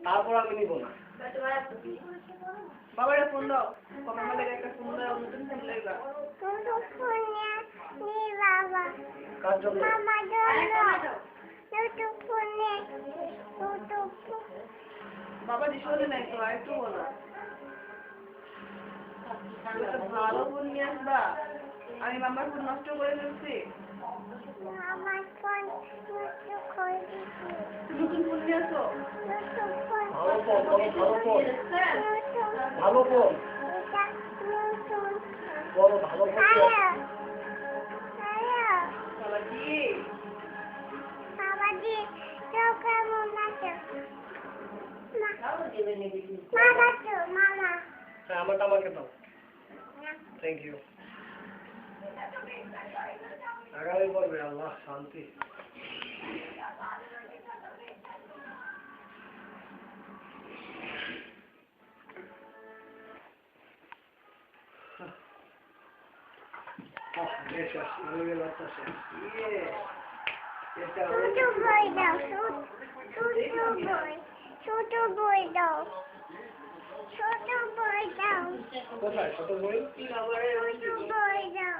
তারপর আমি নিব না। বাবারে ফোন দাও, কমেন্ট করে একটা ফোন দাও, নতুন ফোন লাগবে। শুধু ফোন নি বাবা। কার জন্য? মামার জন্য। শুধু ফোনে শুধু বাবা দিশলে নাই তো, আরেকটু বলো। একটা ভালো ফোন নিয়ে আসবা। আমি মামার ফোন নষ্ট করে ফেলছি। আমার ফোন নষ্ট করে দিছি। নতুন ফোন নিয়ে আসো। নতুন ফোন ভালো ফোন, ভালো ফোন, নতুন ভালো ফোন, এটা নতুন বড় ভালো ফোন। হ্যালো হ্যালো বাবা কি? বাবা দি তো কেমন আছে মামা তো মামা হ্যাঁ, আমারটা আমাকে দাও। Thank you. আগামী পর্বে আল্লাহ শান্তি। ছোট বই দাও ছোট বই দাও ছোট বই দাও কোথায় ছোট বই? ছোট বই দাও